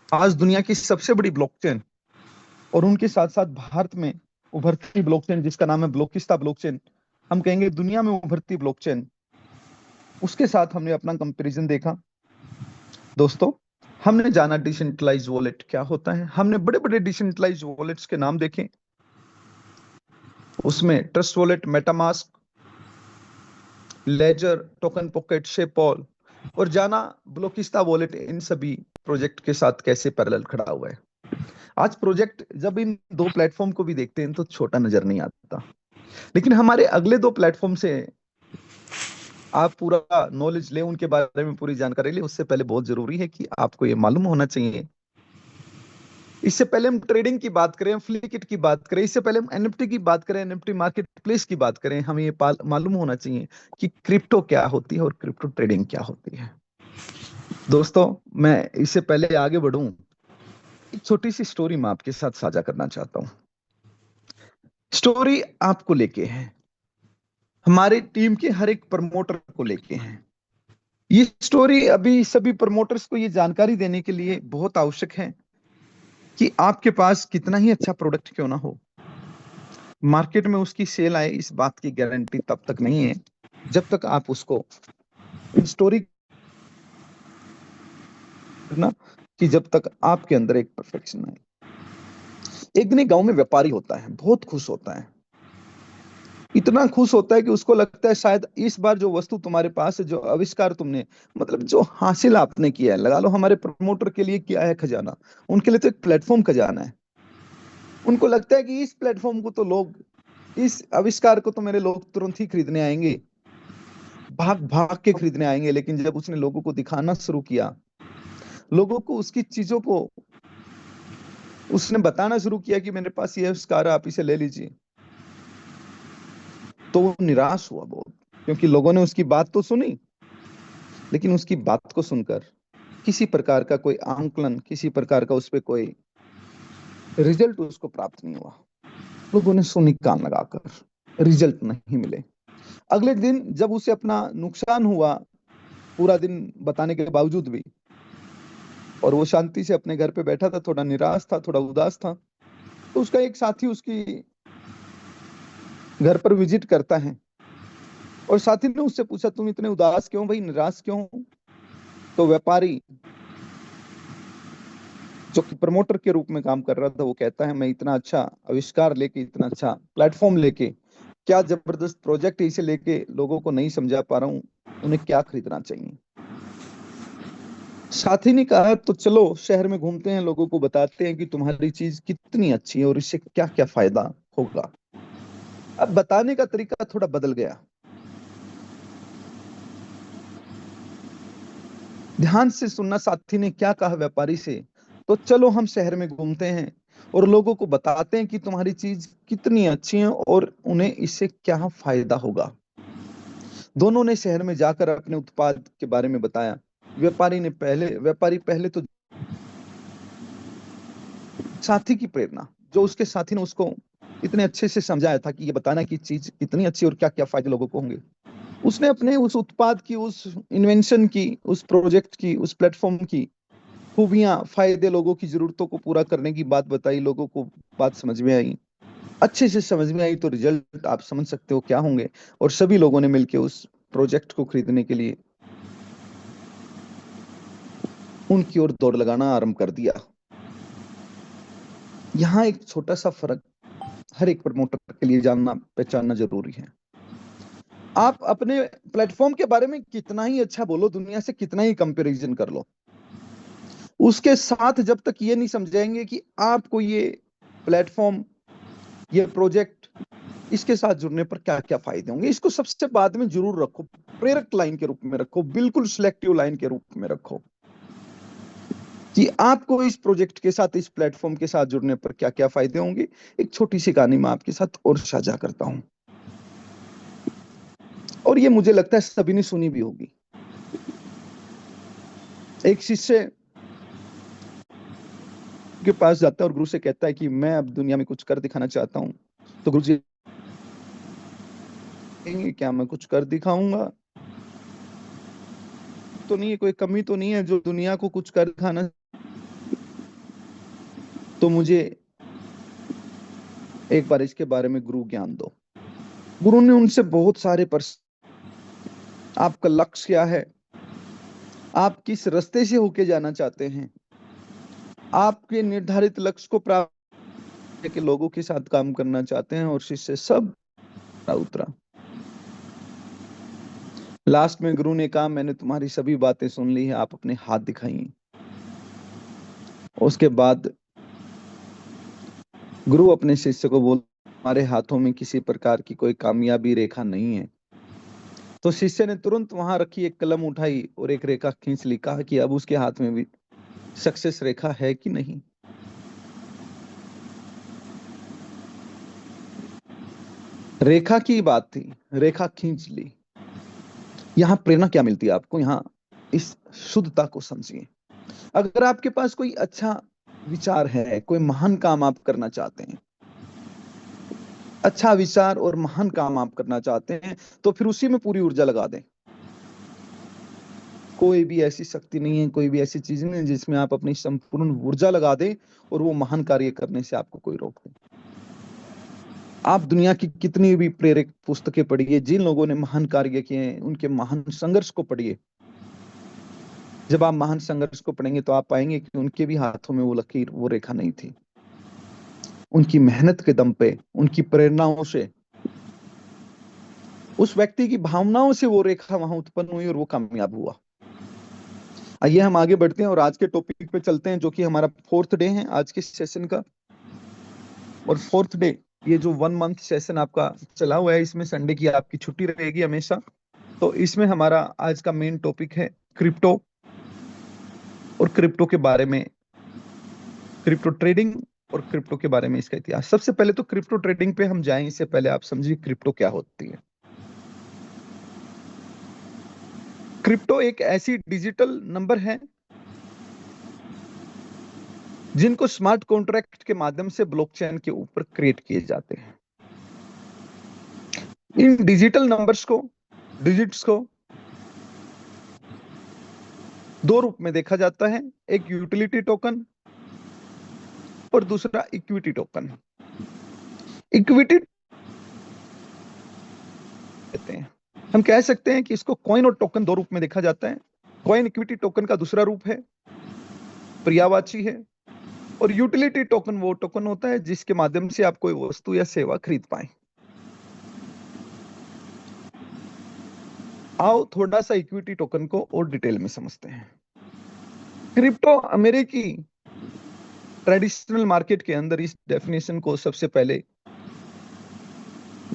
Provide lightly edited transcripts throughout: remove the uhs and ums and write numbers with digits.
आज दुनिया की सबसे बड़ी ब्लॉकचेन और उनके साथ साथ भारत में उभरती ब्लॉकचेन जिसका नाम है ब्लॉकिस्ता ब्लॉकचेन, हम कहेंगे दुनिया में उभरती ब्लॉकचेन, उसके साथ हमने अपना कंपैरिजन देखा। दोस्तों, हमने जाना डिसेंट्रलाइज वॉलेट क्या होता है, हमने बड़े बड़े डिसेंट्रलाइज वॉलेट्स के नाम देखे, उसमें Trust Wallet, MetaMask, Ledger, Token Pocket, SafePal, और जाना ब्लॉकिस्ता वॉलेट इन सभी प्रोजेक्ट के साथ कैसे पैरेलल खड़ा हुआ है। आज प्रोजेक्ट जब इन दो प्लेटफॉर्म को भी देखते हैं तो छोटा नजर नहीं आता, लेकिन हमारे अगले दो प्लेटफॉर्म से आप पूरा नॉलेज लें, उनके बारे में पूरी जानकारी लें, उससे पहले बहुत जरूरी है कि आपको ये मालूम होना चाहिए। इससे पहले हम ट्रेडिंग की बात करें, फ्लिकिट की बात करें, इससे पहले हम एनएफटी की बात करें, एनएफटी मार्केट प्लेस की बात करें, हमें ये मालूम होना चाहिए कि क्रिप्टो क्या होती है और क्रिप्टो ट्रेडिंग क्या होती है। दोस्तों, मैं इससे पहले आगे बढ़ूं, एक छोटी सी स्टोरी मैं आपके साथ साझा करना चाहता हूं। स्टोरी आपको लेके है, हमारे टीम के हर एक प्रमोटर को लेके है। ये स्टोरी अभी सभी प्रमोटर्स को ये जानकारी देने के लिए बहुत आवश्यक है कि आपके पास कितना ही अच्छा प्रोडक्ट क्यों ना हो, मार्केट में उसकी सेल आए इस बात की गारंटी तब तक नहीं है जब तक आप उसको स्टोरी करना, कि जब तक आपके अंदर एक परफेक्शन है। एक दिन एक गांव में व्यापारी होता है, बहुत खुश होता है, इतना खुश होता है कि उसको लगता है शायद इस बार जो वस्तु तुम्हारे पास है, जो आविष्कार तुमने, मतलब जो हासिल आपने किया है, लगा लो हमारे प्रमोटर के लिए क्या है खजाना, उनके लिए तो एक प्लेटफॉर्म खजाना है। उनको लगता है कि इस प्लेटफॉर्म को तो लोग, इस आविष्कार को तो मेरे लोग तुरंत ही खरीदने आएंगे, भाग भाग के खरीदने आएंगे। लेकिन जब उसने लोगों को दिखाना शुरू किया, लोगों को उसकी चीजों को उसने बताना शुरू किया कि मेरे पास ये आविष्कार है, आप इसे ले लीजिए, तो वो निराश हुआ बहुत, क्योंकि लोगों ने उसकी बात तो सुनी, लेकिन उसकी बात को सुनकर किसी प्रकार का कोई आंकलन, किसी प्रकार का उस पर कोई रिजल्ट उसको प्राप्त नहीं हुआ। लोगों ने सुनी कान लगाकर, रिजल्ट नहीं मिले। अगले दिन जब उसे अपना नुकसान हुआ, पूरा दिन बताने के बावजूद भी, और वो शांति से अपने घर पे बैठा था, थोड़ा निराश था, थोड़ा उदास था, तो उसका एक साथी उसकी घर पर विजिट करता है, और साथी ने उससे पूछा, तुम इतने उदास क्यों भाई, निराश क्यों हो? तो व्यापारी, जो कि प्रमोटर के रूप में काम कर रहा था, वो कहता है, मैं इतना अच्छा आविष्कार लेके, इतना अच्छा प्लेटफॉर्म लेके, क्या जबरदस्त प्रोजेक्ट इसे लेके लोगों को नहीं समझा पा रहा हूँ, उन्हें क्या खरीदना चाहिए। साथी ने कहा, तो चलो शहर में घूमते हैं, लोगों को बताते हैं कि तुम्हारी चीज कितनी अच्छी है और इससे क्या क्या फायदा होगा। अब बताने का तरीका थोड़ा बदल गया। ध्यान से सुनना, साथी ने क्या कहा व्यापारी से, तो चलो हम शहर में घूमते हैं और लोगों को बताते हैं कि तुम्हारी चीज कितनी अच्छी है और उन्हें इससे क्या फायदा होगा। दोनों ने शहर में जाकर अपने उत्पाद के बारे में बताया। व्यापारी पहले तो साथी की प्रेरणा, जो उसके साथी ने उसको इतने अच्छे से समझाया था कि ये बताना कि चीज कितनी अच्छी और क्या क्या फायदे लोगों को होंगे, उसने अपने उस उत्पाद की, उस इन्वेंशन की, उस प्रोजेक्ट की, उस प्लेटफॉर्म की खूबियां, फायदे, लोगों की जरूरतों को पूरा करने की बात बताई। लोगों को बात समझ में आई, अच्छे से समझ में आई, तो रिजल्ट आप समझ सकते हो क्या होंगे। और सभी लोगों ने मिलकर उस प्रोजेक्ट को खरीदने के लिए उनकी ओर दौड़ लगाना आरंभ कर दिया। यहाँ एक छोटा सा फर्क हर एक प्रमोटर के लिए जानना पहचानना जरूरी है। आप अपने प्लेटफॉर्म के बारे में कितना ही अच्छा बोलो, दुनिया से कितना ही कंपैरिजन कर लो, उसके साथ जब तक ये नहीं समझाएंगे कि आपको ये प्लेटफॉर्म, ये प्रोजेक्ट, इसके साथ जुड़ने पर क्या क्या फायदे होंगे, इसको सबसे बाद में जरूर रखो, प्रेरक लाइन के रूप में रखो, बिल्कुल सिलेक्टिव लाइन के रूप में रखो, कि आपको इस प्रोजेक्ट के साथ, इस प्लेटफॉर्म के साथ जुड़ने पर क्या क्या फायदे होंगे। एक छोटी सी कहानी मैं आपके साथ और साझा करता हूं, और ये मुझे लगता है सभी ने सुनी भी होगी। एक शिष्य के पास जाता है और गुरु से कहता है कि मैं अब दुनिया में कुछ कर दिखाना चाहता हूँ। तो गुरु जी कहेंगे, क्या मैं कुछ कर दिखाऊंगा, तो नहीं है, कोई कमी तो नहीं है जो दुनिया को कुछ कर दिखाना। तो मुझे एक बार इसके बारे में गुरु ज्ञान दो। गुरु ने उनसे बहुत सारे प्रश्न, आपका लक्ष्य क्या है, आप किस रास्ते से होके जाना चाहते हैं, आपके निर्धारित लक्ष्य को प्राप्त के लोगों के साथ काम करना चाहते हैं, और शिष्य सब उतरा। लास्ट में गुरु ने कहा, मैंने तुम्हारी सभी बातें सुन ली है, आप अपने हाथ दिखाइए। उसके बाद गुरु अपने शिष्य को बोल, हमारे हाथों में किसी प्रकार की कोई कामयाबी रेखा नहीं है। तो शिष्य ने तुरंत वहां रखी एक कलम उठाई और एक रेखा खींच ली, कहा कि अब उसके हाथ में भी सक्सेस रेखा है कि नहीं। रेखा की बात थी, रेखा खींच ली। यहाँ प्रेरणा क्या मिलती है आपको, यहाँ इस शुद्धता को समझिए। अगर आपके पास कोई अच्छा विचार है, कोई महान काम आप करना चाहते हैं, अच्छा विचार और महान काम आप करना चाहते हैं, तो फिर उसी में पूरी ऊर्जा लगा दें। कोई भी ऐसी शक्ति नहीं है, कोई भी ऐसी चीज नहीं है जिसमें आप अपनी संपूर्ण ऊर्जा लगा दें और वो महान कार्य करने से आपको कोई रोक दे। आप दुनिया की कितनी भी प्रेरक पुस्तकें पढ़िए, जिन लोगों ने महान कार्य किए हैं उनके महान संघर्ष को पढ़िए। जब आप महान संघर्ष को पढ़ेंगे तो आप पाएंगे कि उनके भी हाथों में वो लकीर, वो रेखा नहीं थी। उनकी मेहनत के दम पे, उनकी प्रेरणाओं से, उस व्यक्ति की भावनाओं से वो रेखा वहां उत्पन्न हुई और वो कामयाब हुआ। आइए हम आगे बढ़ते हैं और आज के टॉपिक पे चलते हैं, जो कि हमारा 4th डे है आज के सेशन का। और 4th डे, ये जो 1 मंथ सेशन आपका चला हुआ है, इसमें संडे की आपकी छुट्टी रहेगी हमेशा। तो इसमें हमारा आज का मेन टॉपिक है क्रिप्टो, और क्रिप्टो के बारे में, क्रिप्टो ट्रेडिंग और क्रिप्टो के बारे में इसका इतिहास। सबसे पहले तो क्रिप्टो ट्रेडिंग पे हम जाएं, इससे पहले आप समझिए क्रिप्टो क्या होती है। क्रिप्टो एक ऐसी डिजिटल नंबर है जिनको स्मार्ट कॉन्ट्रैक्ट के माध्यम से ब्लॉकचेन के ऊपर क्रिएट किए जाते हैं। इन डिजिटल नंबर्स को, डिजिट्स को दो रूप में देखा जाता है, एक यूटिलिटी टोकन और दूसरा इक्विटी टोकन। इक्विटी कहते हैं, हम कह सकते हैं कि इसको कॉइन और टोकन दो रूप में देखा जाता है। कॉइन इक्विटी टोकन का दूसरा रूप है, पर्यायवाची है। और यूटिलिटी टोकन वो टोकन होता है जिसके माध्यम से आप कोई वस्तु या सेवा खरीद पाए। आओ थोड़ा सा इक्विटी टोकन को और डिटेल में समझते हैं। क्रिप्टो अमेरिकी ट्रेडिशनल मार्केट के अंदर इस डेफिनेशन को सबसे पहले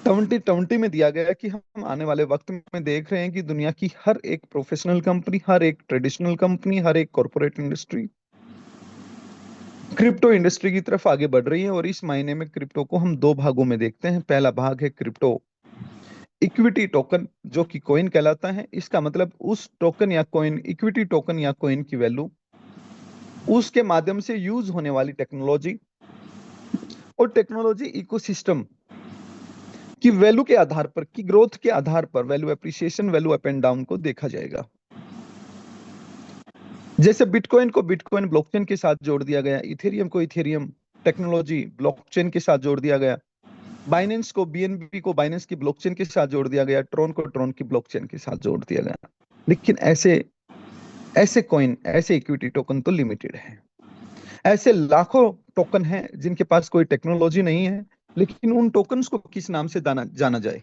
2020 में दिया गया कि हम आने वाले वक्त में देख रहे हैं कि दुनिया की हर एक प्रोफेशनल कंपनी, हर एक ट्रेडिशनल कंपनी, हर एक कॉर्पोरेट इंडस्ट्री क्रिप्टो इंडस्ट्री की तरफ आगे बढ़ रही है। और इस महीने में क्रिप्टो को हम दो भागों में देखते हैं। पहला भाग है क्रिप्टो इक्विटी टोकन, जो कि कॉइन कहलाता है। इसका मतलब उस टोकन या कॉइन, इक्विटी टोकन या कॉइन की वैल्यू उसके माध्यम से यूज होने वाली टेक्नोलॉजी और टेक्नोलॉजी इकोसिस्टम की वैल्यू के आधार पर, की ग्रोथ के आधार पर value appreciation, value up and down को देखा जाएगा। जैसे बिटकॉइन को बिटकॉइन ब्लॉकचेन के साथ जोड़ दिया गया, इथेरियम को इथेरियम टेक्नोलॉजी ब्लॉकचेन के साथ जोड़ दिया गया, बाइनेंस को, बीएनबी को बाइनेंस की ब्लॉकचेन के साथ जोड़ दिया गया, ट्रोन को ट्रोन की ब्लॉकचेन के साथ जोड़ दिया गया। लेकिन ऐसे ऐसे कॉइन, ऐसे इक्विटी टोकन तो लिमिटेड है। ऐसे लाखों टोकन हैं जिनके पास कोई टेक्नोलॉजी नहीं है, लेकिन उन टोकन्स को किस नाम से जाना जाए,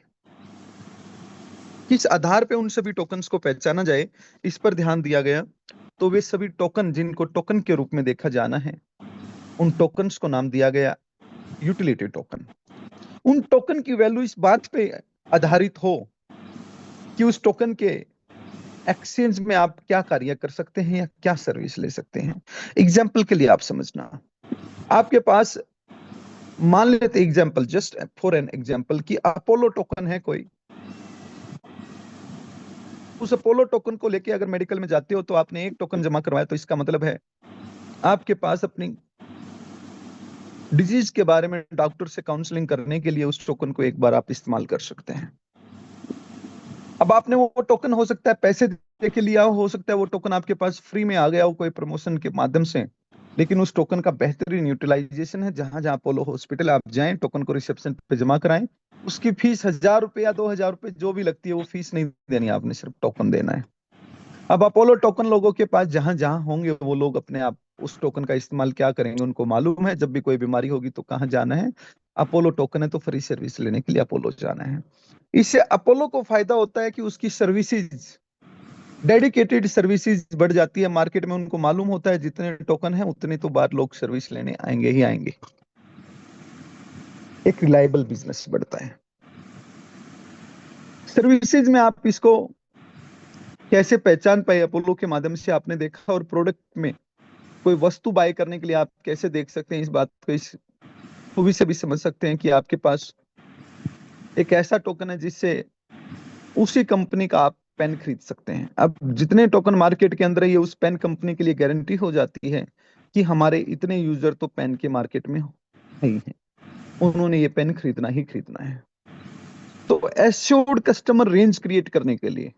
किस आधार पे उन सभी टोकन्स को पहचाना जाए, इस पर ध्यान दिया गया। तो वे सभी टोकन जिनको टोकन के रूप में देखा जाना है, उन टोकन्स को नाम दिया गया यूटिलिटी टोकन। उन टोकन की वैल्यू इस बात पे आधारित हो कि उस टोकन के एक्सचेंज में आप क्या कार्य कर सकते हैं या क्या सर्विस ले सकते हैं। एग्जाम्पल के लिए आप समझना, आपके पास, मान लेते example, just for an example, कि अपोलो टोकन है कोई। उस अपोलो टोकन को लेके अगर मेडिकल में जाते हो तो आपने एक टोकन जमा करवाया, तो इसका मतलब है आपके पास अपनी डिजीज के बारे में डॉक्टर से काउंसलिंग करने के लिए उस टोकन को एक बार आप इस्तेमाल कर सकते हैं। अब आपने वो टोकन, हो सकता है पैसे दे के लिया हो सकता है वो टोकन आपके पास फ्री में आ गया हो कोई प्रमोशन के माध्यम से। लेकिन उस टोकन का बेहतरीन यूटिलाइजेशन है। जहां जहां अपोलो हॉस्पिटल आप जाएं, टोकन को रिसेप्शन पे जमा कराएं, उसकी फीस 1,000 रुपये या 2,000 रुपये जो भी लगती है, वो फीस नहीं देनी, आपने सिर्फ टोकन देना है। अब अपोलो टोकन लोगों के पास जहां जहां होंगे, वो लोग अपने आप उस टोकन का इस्तेमाल क्या करेंगे, उनको मालूम है। जब भी कोई बीमारी होगी तो कहाँ जाना है, अपोलो टोकन है तो फ्री सर्विस लेने के लिए अपोलो जाना है। इससे अपोलो को फायदा होता है कि उसकी सर्विसेज, डेडिकेटेड सर्विसेज बढ़ जाती है मार्केट में। उनको मालूम होता है जितने टोकन है उतने तो बार लोग सर्विस लेने आएंगे ही आएंगे। एक रिलायबल बिजनेस बढ़ता है। सर्विसेज में आप इसको कैसे पहचान पाए, अपोलो के माध्यम से आपने देखा। और प्रोडक्ट में कोई वस्तु बाय करने के लिए आप कैसे देख सकते हैं इस बात को, इस खूबी से भी समझ सकते हैं कि आपके पास एक ऐसा टोकन है जिससे उसी कंपनी का आप पेन खरीद सकते हैं। अब जितने टोकन मार्केट के अंदर है, ये उस पेन कंपनी के लिए गारंटी हो जाती है कि हमारे इतने यूजर तो पेन के मार्केट में ही हैं, उन्होंने ये पेन खरीदना ही खरीदना है। तो एश्योर्ड कस्टमर रेंज क्रिएट करने के लिए,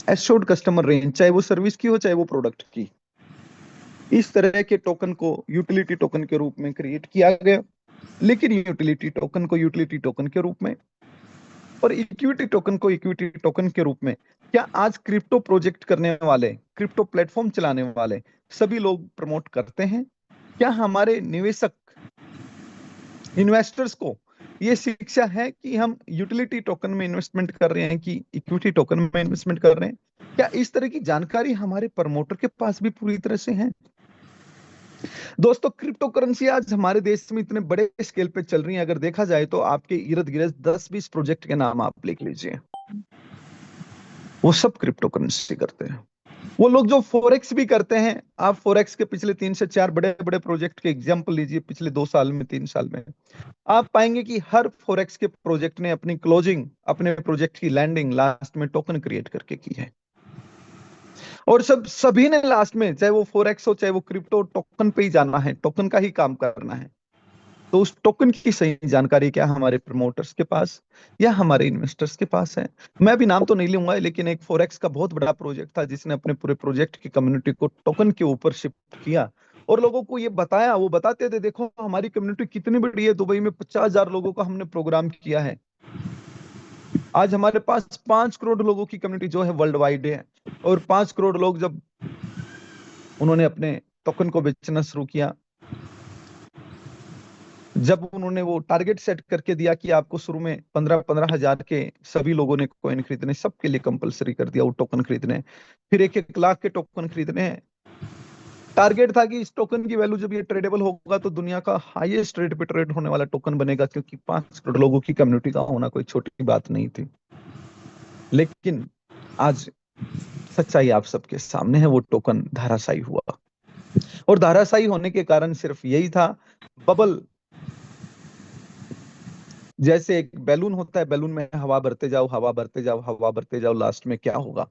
एश्योर्ड कस्टमर रेंज, चाहे वो सर्विस की हो चाहे वो प्रोडक्ट की, इस तरह के टोकन को यूटिलिटी टोकन के रूप में क्रिएट किया गया। लेकिन यूटिलिटी टोकन को यूटिलिटी टोकन के रूप में और इक्विटी टोकन को इक्विटी टोकन के रूप में, क्या आज क्रिप्टो प्रोजेक्ट करने वाले, क्रिप्टो प्लेटफॉर्म चलाने वाले सभी लोग प्रमोट करते हैं? क्या हमारे निवेशक, इन्वेस्टर्स को ये शिक्षा है कि हम यूटिलिटी टोकन में इन्वेस्टमेंट कर रहे हैं कि इक्विटी टोकन में इन्वेस्टमेंट कर रहे हैं? क्या इस तरह की जानकारी हमारे प्रमोटर के पास भी पूरी तरह से है? दोस्तों, क्रिप्टो करेंसी आज हमारे देश में इतने बड़े स्केल पे चल रही है, अगर देखा जाए तो आपके इर्द गिर्द 10-20 प्रोजेक्ट के नाम आप लिख लीजिए, वो सब क्रिप्टो करेंसी करते हैं। वो लोग जो फोरेक्स भी करते हैं, आप फोरेक्स के पिछले 3 से 4 बड़े बड़े प्रोजेक्ट के एग्जाम्पल लीजिए, पिछले 2 साल में, 3 साल में, आप पाएंगे कि हर फोरेक्स के प्रोजेक्ट ने अपनी क्लोजिंग, अपने प्रोजेक्ट की लैंडिंग लास्ट में टोकन क्रिएट करके की है। और सभी ने लास्ट में, चाहे वो फोरेक्स हो चाहे वो क्रिप्टो, टोकन पे ही जाना है, टोकन का ही काम करना है। तो उस टोकन की सही जानकारी क्या हमारे प्रमोटर्स के पास या हमारे इन्वेस्टर्स के पास है? मैं अभी नाम तो नहीं लूंगा, लेकिन एक फोरेक्स का बहुत बड़ा प्रोजेक्ट था जिसने अपने पूरे प्रोजेक्ट की कम्युनिटी को टोकन के ऊपर शिफ्ट किया और लोगों को ये बताया। वो बताते थे, देखो हमारी कम्युनिटी कितनी बड़ी है, दुबई में 50,000 लोगों का हमने प्रोग्राम किया है। आज हमारे पास 5 करोड़ लोगों की कम्युनिटी जो है वर्ल्ड वाइड है। और 5 करोड़ लोग जब उन्होंने अपने टोकन को बेचना शुरू किया, जब उन्होंने वो टारगेट सेट करके दिया कि आपको शुरू में 15-15 हजार के सभी लोगों ने कॉइन खरीदने, सबके लिए कंपलसरी कर दिया वो टोकन खरीदने, फिर 1-1 लाख के टोकन खरीदने हैं। टारगेट था कि इस टोकन की वैल्यू जब ये ट्रेडेबल होगा तो दुनिया का हाईएस्ट रेट पे ट्रेड होने वाला टोकन बनेगा, क्योंकि 5 करोड़ लोगों की कम्युनिटी का होना कोई छोटी बात नहीं थी। लेकिन आज सच्चाई आप सबके सामने है, वो टोकन धाराशायी हुआ। और धाराशायी होने के कारण सिर्फ यही था, बबल जैसे एक बैलून होता है, बैलून में हवा भरते जाओ, हवा भरते जाओ, हवा भरते जाओ, लास्ट में क्या होगा,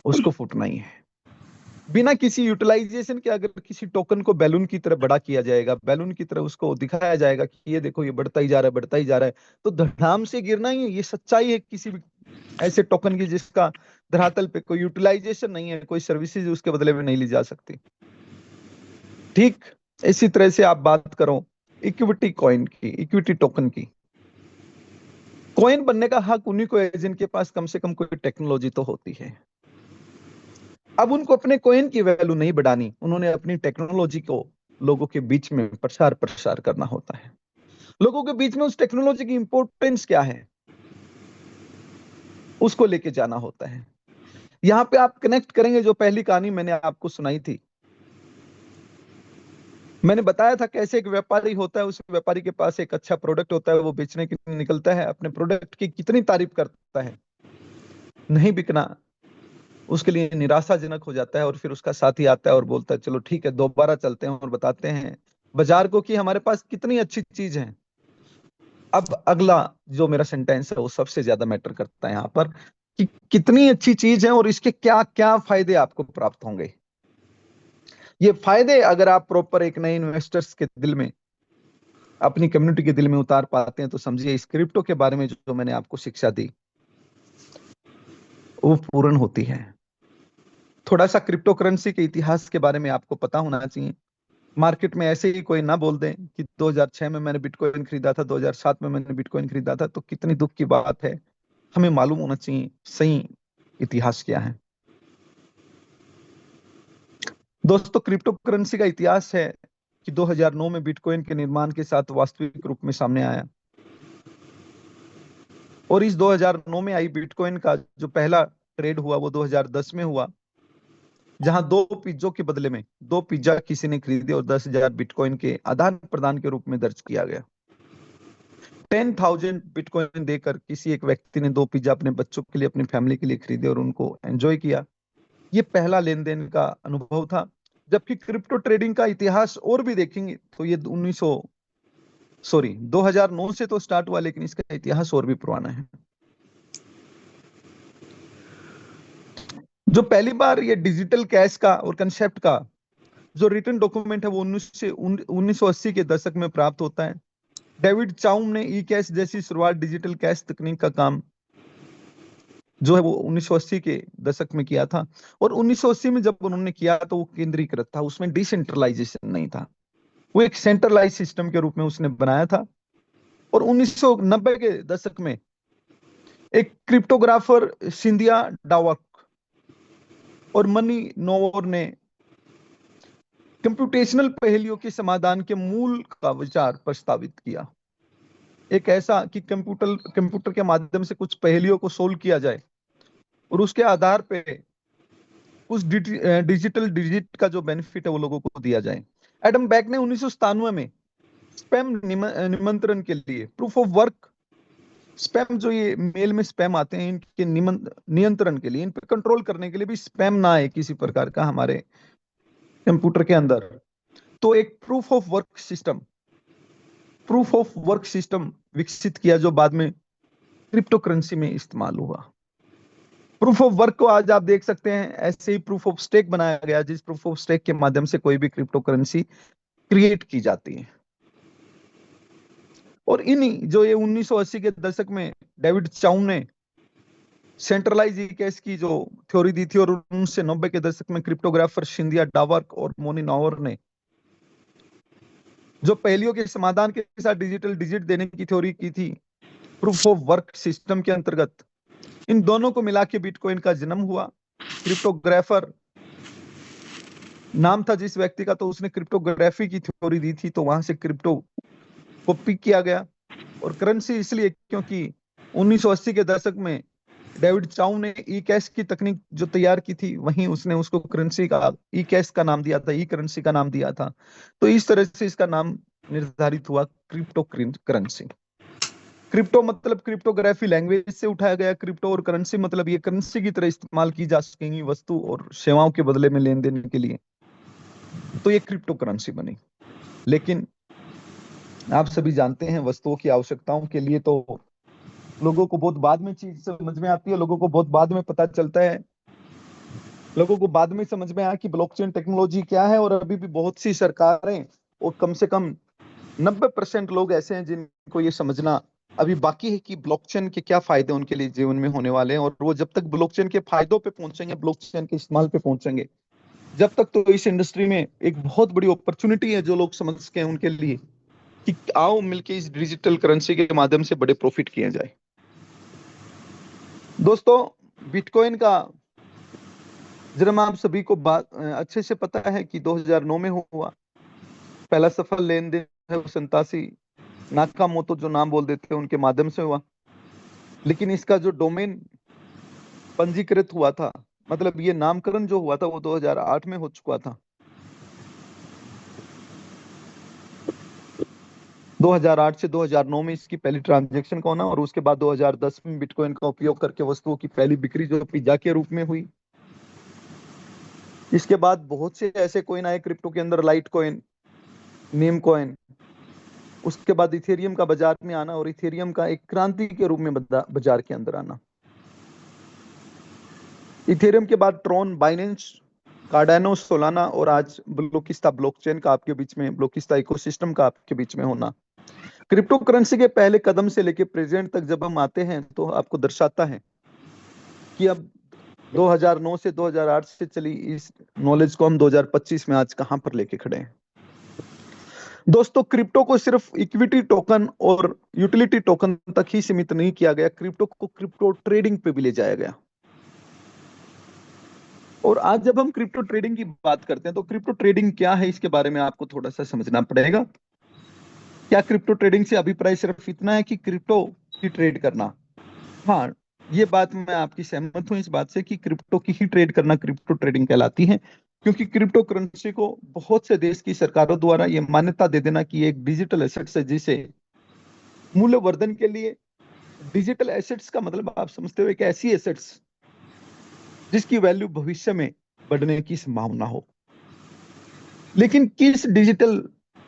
उसको फूटना ही है। बिना किसी यूटिलाइजेशन के अगर किसी टोकन को बैलून की तरह बड़ा किया जाएगा, बैलून की तरह उसको दिखाया जाएगा कि ये देखो ये बढ़ता ही जा रहा है, बढ़ता ही जा रहा है, तो धड़ाम से गिरना ही है। ये सच्चाई है किसी भी ऐसे टोकन की जिसका धरातल पे कोई यूटिलाइजेशन नहीं है, कोई सर्विसेज उसके बदले में नहीं ली जा सकती। ठीक इसी तरह से आप बात करो इक्विटी कॉइन की, इक्विटी टोकन की। कॉइन बनने का हक उन्हीं को है जिनके पास कम से कम कोई टेक्नोलॉजी तो होती है। अब उनको अपने कॉइन की वैल्यू नहीं बढ़ानी, उन्होंने अपनी टेक्नोलॉजी को लोगों के बीच में प्रसार करना होता है। लोगों के बीच में उस टेक्नोलॉजी की इंपॉर्टेंस क्या है, उसको लेके जाना होता है। यहां पे आप कनेक्ट करेंगे, जो पहली कहानी मैंने आपको सुनाई थी, मैंने बताया था कैसे एक व्यापारी होता है, उस व्यापारी के पास एक अच्छा प्रोडक्ट होता है, वो बेचने के लिए निकलता है, अपने प्रोडक्ट की कितनी तारीफ करता है, नहीं बिकना उसके लिए निराशाजनक हो जाता है। और फिर उसका साथी आता है और बोलता है चलो ठीक है, दोबारा चलते हैं और बताते हैं बाजार को कि हमारे पास कितनी अच्छी चीज है। अब अगला जो मेरा सेंटेंस है वो सबसे ज्यादा मैटर करता है यहाँ पर, कि कितनी अच्छी चीज है और इसके क्या क्या फायदे आपको प्राप्त होंगे। ये फायदे अगर आप प्रॉपर एक नए इन्वेस्टर्स के दिल में, अपनी कम्युनिटी के दिल में उतार पाते हैं, तो समझिए इस क्रिप्टो के बारे में जो मैंने आपको शिक्षा दी वो पूर्ण होती है। थोड़ा सा क्रिप्टो करेंसी के इतिहास के बारे में आपको पता होना चाहिए। मार्केट में ऐसे ही कोई ना बोल दे कि 2006 में मैंने बिटकॉइन खरीदा था, 2007 में मैंने बिटकॉइन खरीदा था, तो कितनी दुख की बात है। हमें मालूम होना चाहिए सही इतिहास क्या है। दोस्तों, क्रिप्टो करेंसी का इतिहास है कि 2009 में बिटकॉइन के निर्माण के साथ वास्तविक रूप में सामने आया, और इस 2009 में आई बिटकॉइन का जो पहला ट्रेड हुआ वो 2010 में हुआ, जहां दो पिज्जों के बदले में दो पिज्जा किसी ने खरीदे और 10,000 बिटकॉइन के आदान प्रदान के रूप में दर्ज किया गया। 10,000 बिटकॉइन देकर किसी एक व्यक्ति ने दो पिज्जा अपने बच्चों के लिए, अपनी फैमिली के लिए खरीदे और उनको एंजॉय किया। ये पहला लेन देन का अनुभव था। जबकि क्रिप्टो ट्रेडिंग का इतिहास और भी देखेंगे तो ये 2009 से तो स्टार्ट हुआ, लेकिन इसका इतिहास और भी पुराना है। जो पहली बार ये डिजिटल कैश का और कंसेप्ट का जो रिटन डॉक्यूमेंट है वो 1980 के दशक में प्राप्त होता है। डेविड चाउम ने ई कैश जैसी शुरुआत डिजिटल कैश तकनीक का काम जो है वो 1980 के दशक में किया था। और 1980 में जब उन्होंने किया तो वो केंद्रीकृत था, उसमें डिसेंट्रलाइजेशन नहीं था, वो एक सेंट्रलाइज सिस्टम के रूप में उसने बनाया था। और 1990 के दशक में एक क्रिप्टोग्राफर सिंधिया डावक और मनी नोवर ने कंप्यूटेशनल पहेलियों के समाधान के मूल का विचार प्रस्तावित किया। एक ऐसा कि कंप्यूटर के माध्यम से कुछ पहेलियों को सोल्व किया जाए और उसके आधार पे उस डिजिटल डिजिट का जो बेनिफिट है वो लोगों को दिया जाए। एडम बैक ने 1997 में स्पैम निमंत्रण के लिए प्रूफ ऑफ वर्क, स्पैम जो ये मेल में स्पैम आते हैं इनके नियंत्रण के लिए, इन पे कंट्रोल करने के लिए भी स्पैम ना आए किसी प्रकार का हमारे कंप्यूटर के अंदर, तो एक प्रूफ ऑफ वर्क सिस्टम विकसित किया जो बाद में क्रिप्टो करेंसी में इस्तेमाल हुआ। प्रूफ ऑफ वर्क को आज आप देख सकते हैं ऐसे ही प्रूफ ऑफ स्टेक बनाया गया, जिस प्रूफ ऑफ स्टेक के माध्यम से कोई भी क्रिप्टो करेंसी क्रिएट की जाती है। और इन्हीं जो ये 1980 के दशक में डेविड चाउम ने सेंट्रलाइज कैश की जो थ्योरी दी थी, और 1990 के दशक में क्रिप्टोग्राफर सिंधिया डावर्क और मोनी नॉवर ने जो पहेलियों के समाधान के साथ डिजिटल डिजिट देने की थ्योरी की थी प्रूफ ऑफ वर्क सिस्टम के अंतर्गत, इन दोनों को मिला के बिटकॉइन का जन्म हुआ। क्रिप्टोग्राफर नाम था जिस व्यक्ति का, तो उसने क्रिप्टोग्राफी की थ्योरी दी थी, तो वहां से क्रिप्टो को पिक किया गया। और करेंसी इसलिए क्योंकि 1980 के दशक में डेविड चाउ ने ई कैश की तकनीक जो तैयार की थी, वहीं उसने उसको करेंसी का ई कैश का नाम दिया था, ई करेंसी का नाम दिया था। तो इस तरह से इसका नाम निर्धारित हुआ क्रिप्टो करेंसी। क्रिप्टो मतलब क्रिप्टोग्राफी लैंग्वेज से उठाया गया, क्रिप्टो और करेंसी मतलब ये करेंसी की तरह इस्तेमाल की जा सकेंगी वस्तु और सेवाओं के बदले में लेन देन के लिए, तो ये क्रिप्टो करेंसी बनी। लेकिन आप सभी जानते हैं वस्तुओं की आवश्यकताओं के लिए तो लोगों को बहुत बाद में चीज समझ में आती है, लोगों को बहुत बाद में पता चलता है, लोगों को बाद में समझ में आया कि ब्लॉकचेन टेक्नोलॉजी क्या है। और अभी भी बहुत सी सरकारें और कम से कम 90% लोग ऐसे हैं जिनको ये समझना अभी बाकी है कि ब्लॉकचेन के क्या फायदे उनके लिए जीवन में होने वाले हैं। और वो जब तक ब्लॉकचेन के फायदों पे पहुंचेंगे, ब्लॉकचेन के इस्तेमाल पे पहुंचेंगे, जब तक तो इस इंडस्ट्री में एक बहुत बड़ी अपॉर्चुनिटी है जो लोग समझ के हैं उनके लिए कि आओ मिलके इस डिजिटल करेंसी के माध्यम से बड़े प्रॉफिट किए जाए। दोस्तों, बिटकॉइन का जन्म आप सभी को अच्छे से पता है कि 2009 में हुआ। पहला सफल लेन देन है वो संतासी नाकामोतो जो नाम बोल देते हैं उनके माध्यम से हुआ। लेकिन इसका जो डोमेन पंजीकृत हुआ था, मतलब ये नामकरण जो हुआ था वो 2008 में हो चुका था। 2008 से 2009 में इसकी पहली ट्रांजैक्शन का होना, और उसके बाद 2010 में बिटकॉइन का उपयोग करके वस्तुओं की पहली बिक्री जो पिज्जा के रूप में हुई। इसके बाद बहुत से ऐसे कॉइन आए क्रिप्टो के अंदर, लाइट कॉइन, नीम कॉइन, उसके बाद इथेरियम का बाजार में आना और इथेरियम का एक क्रांति के रूप में बाजार के अंदर आना। इथेरियम के बाद ट्रॉन, बाइनेंस, कार्डानो, सोलाना और आज ब्लोकिस्ता ब्लॉकचेन का आपके बीच में, ब्लोकिस्ता इकोसिस्टम का आपके बीच में होना। क्रिप्टो करेंसी के पहले कदम से लेके प्रेजेंट तक जब हम आते हैं तो आपको दर्शाता है कि अब 2009 से 2008 से चली इस नॉलेज को हम 2025 में आज कहां पर लेके खड़े हैं। दोस्तों, क्रिप्टो को सिर्फ इक्विटी टोकन और यूटिलिटी टोकन तक ही सीमित नहीं किया गया, क्रिप्टो को क्रिप्टो ट्रेडिंग पे भी ले जाया गया। और आज जब हम क्रिप्टो ट्रेडिंग की बात करते हैं तो क्रिप्टो ट्रेडिंग क्या है, इसके बारे में आपको थोड़ा सा समझना पड़ेगा। क्या क्रिप्टो ट्रेडिंग से अभिप्राय सिर्फ इतना है कि क्रिप्टो की ट्रेड करना? हाँ, ये बात मैं आपकी सहमत हूं इस बात से कि क्रिप्टो की ही ट्रेड करना क्रिप्टो ट्रेडिंग कहलाती है, क्योंकि क्रिप्टो करेंसी को बहुत से देश की सरकारों द्वारा ये मान्यता दे देना कि ये एक डिजिटल एसेट्स है, जिसे मूल्यवर्धन के लिए डिजिटल एसेट्स का मतलब आप समझते हो एक ऐसी एसेट्स जिसकी वैल्यू भविष्य में बढ़ने की संभावना हो। लेकिन किस डिजिटल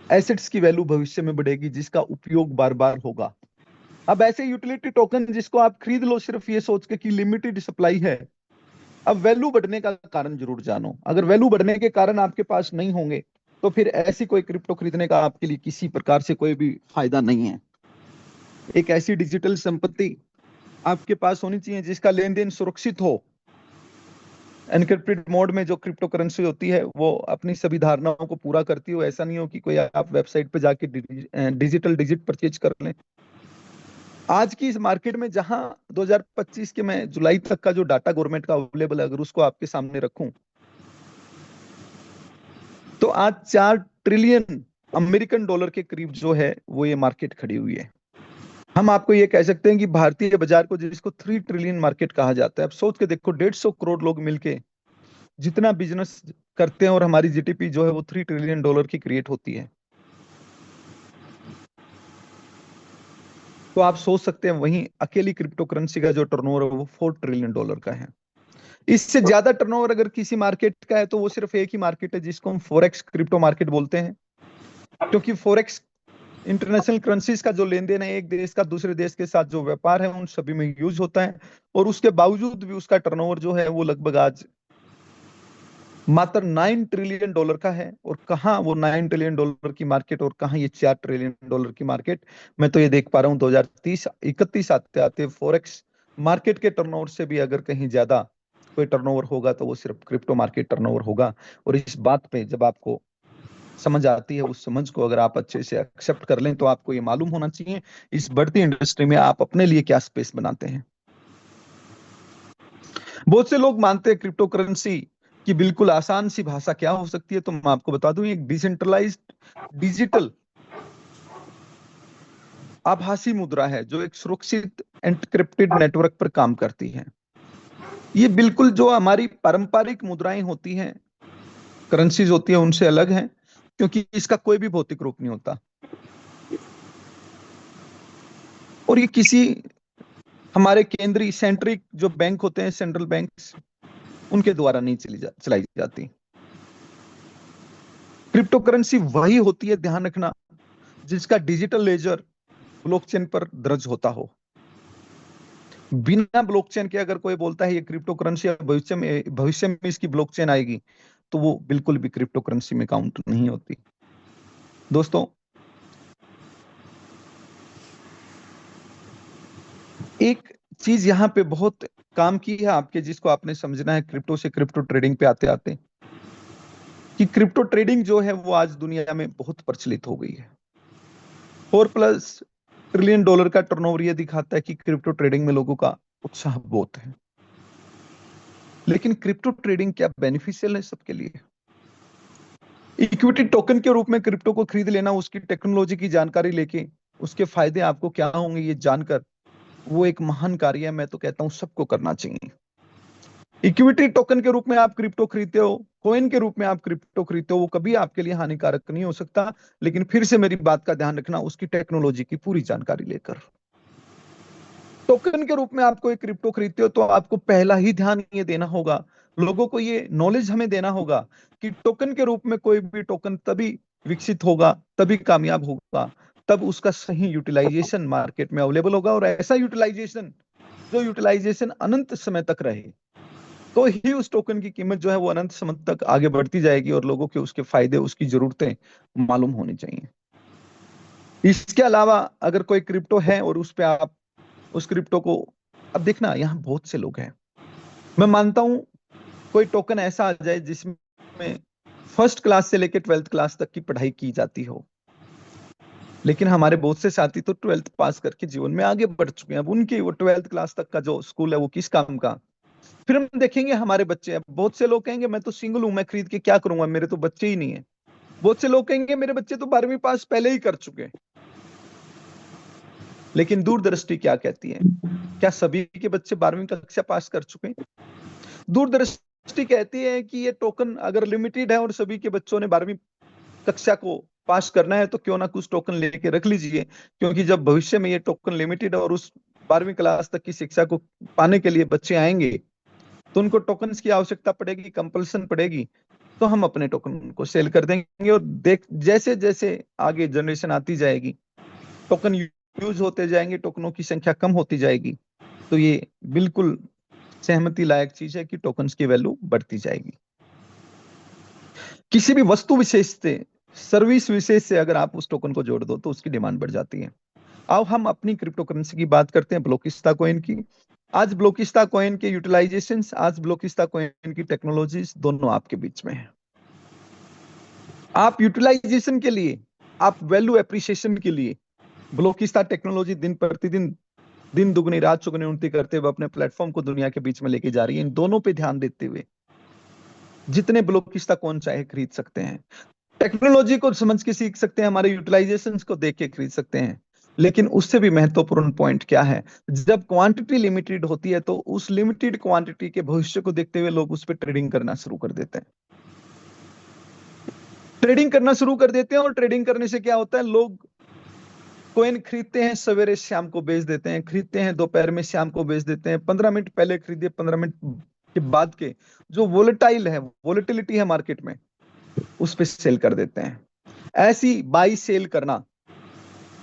एसेट्स की वैल्यू भविष्य में बढ़ेगी जिसका उपयोग बार बार होगा? अब ऐसे यूटिलिटी टोकन जिसको आप खरीद लो सिर्फ ये सोच के कि लिमिटेड सप्लाई है, अब वैल्यू बढ़ने का कारण जरूर जानो। अगर वैल्यू बढ़ने के कारण आपके पास नहीं होंगे तो फिर ऐसी कोई क्रिप्टो खरीदने का आपके लिए किसी प्रकार से कोई भी फायदा नहीं है। एक ऐसी डिजिटल संपत्ति आपके पास होनी चाहिए जिसका लेन देन सुरक्षित हो। एनक्रिप्टेड मोड में जो क्रिप्टो करेंसी होती है वो अपनी सभी धारणाओं को पूरा करती हो। ऐसा नहीं हो कि कोई आप वेबसाइट पे जाके डिजिटल डिजिट परचेज कर लें। आज की इस मार्केट में जहां 2025 के मैं जुलाई तक का जो डाटा गवर्नमेंट का अवेलेबल है, अगर उसको आपके सामने रखूं तो आज 4 ट्रिलियन अमेरिकन डॉलर के करीब जो है वो ये मार्केट खड़ी हुई है। हम आपको ये कह सकते हैं कि भारतीय बाजार को जिसको 3 ट्रिलियन मार्केट कहा जाता है, अब सोच के देखो 150 करोड़ लोग मिलके जितना बिजनेस करते हैं और हमारी जीडीपी जो है वो 3 ट्रिलियन डॉलर की क्रिएट होती है। तो आप सोच सकते हैं वहीं अकेली क्रिप्टो करेंसी का जो टर्नओवर है वो 4 ट्रिलियन डॉलर का है। इससे ज्यादा टर्नओवर अगर किसी मार्केट का है तो वो सिर्फ एक ही मार्केट है जिसको हम फॉरेक्स क्रिप्टो मार्केट बोलते हैं, क्योंकि फॉरेक्स इंटरनेशनल करेंसीज का जो लेन देन है, एक देश का दूसरे देश के साथ जो व्यापार है उन सभी में यूज होता है, और उसके बावजूद भी उसका टर्नओवर जो है वो लगभग आज मात्र 9 ट्रिलियन डॉलर का है। और कहाँ वो 9 ट्रिलियन डॉलर की मार्केट और कहाँ ये 4 ट्रिलियन डॉलर की मार्केट, मैं तो ये देख पा रहा हूँ 2030-31 आते आते फॉरेक्स मार्केट के टर्नओवर से भी अगर कहीं ज्यादा कोई टर्नओवर होगा तो वो सिर्फ क्रिप्टो मार्केट टर्नओवर होगा। और इस बात पे जब आपको समझ आती है, उस समझ को अगर आप अच्छे से एक्सेप्ट कर लें तो आपको ये मालूम होना चाहिए इस बढ़ती इंडस्ट्री में आप अपने लिए क्या स्पेस बनाते हैं। बहुत से लोग मानते हैं क्रिप्टो करेंसी की बिल्कुल आसान सी भाषा क्या हो सकती है, तो मैं आपको बता दूं एक डिसेंट्रलाइज्ड डिजिटल आभासी मुद्रा है जो एक सुरक्षित एनक्रिप्टेड नेटवर्क पर काम करती है। ये बिल्कुल जो हमारी पारंपरिक मुद्राएं होती हैं, करेंसीज होती है, उनसे अलग है, क्योंकि इसका कोई भी भौतिक रूप नहीं होता और ये किसी हमारे केंद्रीय सेंट्रिक जो बैंक होते हैं, सेंट्रल बैंक्स, उनके द्वारा नहीं चलाई जाती। क्रिप्टो करेंसी वही होती है, ध्यान रखना, जिसका डिजिटल लेजर ब्लॉकचेन पर दर्ज होता हो। बिना ब्लॉकचेन के अगर कोई बोलता है ये क्रिप्टो करेंसी भविष्य में इसकी ब्लॉकचेन आएगी, तो वो बिल्कुल भी क्रिप्टो करेंसी में काउंट नहीं होती। दोस्तों, एक चीज यहाँ पे बहुत काम की है आपके, जिसको आपने समझना है क्रिप्टो से क्रिप्टो ट्रेडिंग पे आते आते, कि क्रिप्टो ट्रेडिंग जो है वो आज दुनिया में बहुत प्रचलित हो गई है। 4+ ट्रिलियन डॉलर का टर्नओवर ये दिखाता है कि क्रिप्टो ट्रेडिंग में लोगों का उत्साह बहुत है। लेकिन क्रिप्टो ट्रेडिंग क्या बेनिफिशियल है सबके लिए? इक्विटी टोकन के रूप में क्रिप्टो को खरीद लेना, उसकी टेक्नोलॉजी की जानकारी लेके उसके फायदे आपको क्या होंगे ये जानकर, वो एक महान कार्य है। मैं तो कहता हूं सबको करना चाहिए। इक्विटी टोकन के रूप में आप क्रिप्टो खरीदते हो, कॉइन के रूप में आप क्रिप्टो खरीदते हो, वो कभी आपके लिए हानिकारक नहीं हो सकता। लेकिन फिर से मेरी बात का ध्यान रखना, उसकी टेक्नोलॉजी की पूरी जानकारी लेकर। टोकन के रूप में आप कोई क्रिप्टो खरीदते हो तो आपको पहला ही ध्यान ये देना होगा, लोगों को ये नॉलेज हमें देना होगा कि टोकन के रूप में कोई भी टोकन तभी विकसित होगा, तभी कामयाब होगा, तब उसका सही यूटिलाइजेशन मार्केट में अवेलेबल होगा, और ऐसा यूटिलाइजेशन जो यूटिलाइजेशन अनंत समय तक रहे, तो ही उस टोकन की कीमत जो है वो अनंत समय तक आगे बढ़ती जाएगी और लोगों के उसके फायदे, उसकी जरूरतें मालूम होनी चाहिए। इसके अलावा अगर कोई क्रिप्टो है और उस पर आप उस क्रिप्टो को, अब देखना यहाँ बहुत से लोग हैं मैं मानता हूं कोई टोकन ऐसा आ जाए जिसमें फर्स्ट क्लास से लेकर 12th क्लास तक की पढ़ाई की जाती हो, लेकिन हमारे बहुत से साथी तो 12th पास करके जीवन में आगे बढ़ चुके हैं। अब उनकी वो 12th क्लास तक का जो स्कूल है वो किस काम का। फिर हम देखेंगे हमारे बच्चे, अब बहुत से लोग कहेंगे मैं तो सिंगल हूं, मैं खरीद के क्या करूंगा, मेरे तो बच्चे ही नहीं है। बहुत से लोग कहेंगे मेरे बच्चे तो 12वीं पास पहले ही कर चुके हैं। लेकिन दूरदृष्टि क्या कहती है? क्या सभी के बच्चे 12वीं कक्षा पास कर चुके हैं? दूरदृष्टि कहती है कि ये टोकन अगर लिमिटेड है और सभी के बच्चों ने 12वीं कक्षा को पास करना है तो क्यों ना कुछ टोकन लेके रख लीजिए, क्योंकि जब भविष्य में ये टोकन लिमिटेड और उस 12वीं क्लास तक की शिक्षा को पाने के लिए बच्चे आएंगे तो उनको टोकन्स की आवश्यकता पड़ेगी, कंपल्सन पड़ेगी, तो हम अपने टोकन को सेल कर देंगे। और देख जैसे जैसे आगे जनरेशन आती जाएगी, टोकन यूज होते जाएंगे, टोकनों की संख्या कम होती जाएगी, तो ये बिल्कुल सहमति लायक चीज है कि टोकन्स की वैल्यू बढ़ती जाएगी। किसी भी वस्तु विशेष से, सर्विस विशेष से अगर आप उस टोकन को जोड़ दो तो उसकी डिमांड बढ़ जाती है। अब हम अपनी क्रिप्टो करेंसी की बात करते हैं, ब्लोकिस्ता कॉइन की। आज ब्लोकिस्ता कॉइन के यूटिलाइजेशन, आज ब्लोकिस्ता कॉइन की टेक्नोलॉजीज दोनों आपके बीच में है। आप यूटिलाइजेशन के लिए, आप वैल्यू एप्रिसिएशन के लिए ब्लोकिस्ता टेक्नोलॉजी दिन प्रतिदिन, दिन दुगनी रात चौगुनी उन्नति करते हुए अपने प्लेटफॉर्म को दुनिया के बीच में लेके जा रही है। इन दोनों पे ध्यान देते हुए जितने ब्लोकिस्ता कौन चाहे खरीद सकते हैं, टेक्नोलॉजी को समझ के सीख सकते हैं, हमारे यूटिलाइजेशन को देख के खरीद सकते हैं। लेकिन उससे भी महत्वपूर्ण पॉइंट क्या है, जब क्वांटिटी लिमिटेड होती है तो उस लिमिटेड क्वांटिटी के भविष्य को देखते हुए लोग उस पर ट्रेडिंग करना शुरू कर देते हैं। ट्रेडिंग करना शुरू कर देते हैं और ट्रेडिंग करने से क्या होता है, लोग कॉइन खरीदते हैं, सवेरे शाम को बेच देते हैं, खरीदते हैं दोपहर में शाम को बेच देते हैं। 15 मिनट पहले खरीदिए, 15 मिनट के बाद के जो वोलेटाइल है, वोलेटिलिटी है मार्केट में, उस पर सेल कर देते हैं। ऐसी बाई सेल करना,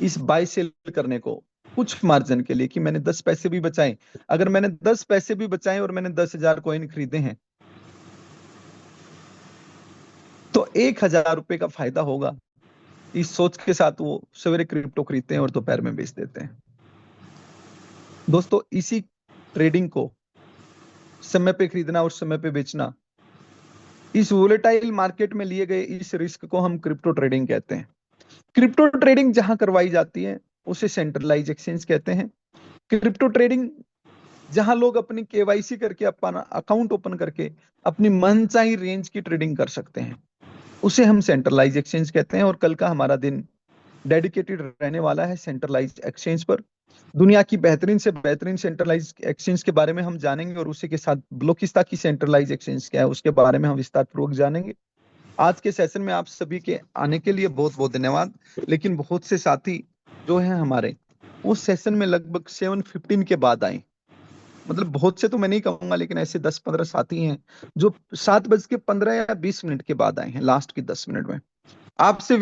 इस बाई सेल करने को कुछ मार्जिन के लिए कि मैंने 10 पैसे भी बचाए, अगर मैंने 10 पैसे भी बचाए और मैंने 10,000 कॉइन खरीदे हैं तो 1,000 रुपए का फायदा होगा, इस सोच के साथ वो सवेरे क्रिप्टो खरीदते हैं और दोपहर में बेच देते हैं। दोस्तों, इसी ट्रेडिंग को, समय पे खरीदना और समय पे बेचना, इस वोलेटाइल मार्केट में लिए गए इस रिस्क को हम क्रिप्टो ट्रेडिंग कहते हैं। क्रिप्टो ट्रेडिंग जहां करवाई जाती है उसे सेंट्रलाइज एक्सचेंज कहते हैं। क्रिप्टो ट्रेडिंग जहां लोग अपनी केवाईसी करके, अपना अकाउंट ओपन करके अपनी मनचाही रेंज की ट्रेडिंग कर सकते हैं, उसे हम सेंट्रलाइज एक्सचेंज कहते हैं। और कल का हमारा दिन डेडिकेटेड रहने वाला है सेंट्रलाइज एक्सचेंज पर। दुनिया की बेहतरीन से बेहतरीन सेंट्रलाइज एक्सचेंज के बारे में हम जानेंगे और उसी के साथ ब्लोकिस्ता की सेंट्रलाइज एक्सचेंज क्या है उसके बारे में हम विस्तार पूर्वक जानेंगे। आज के सेशन में आप सभी के आने के लिए बहुत बहुत धन्यवाद। लेकिन बहुत से साथी जो हैं हमारे, उस सेशन में लगभग 7:15 के बाद आए, मतलब बहुत से तो मैं नहीं कहूंगा, लेकिन ऐसे 10-15 साथी हैं जो 7:15 या 20 मिनट के बाद आए हैं, लास्ट की 10 मिनट में। आपसे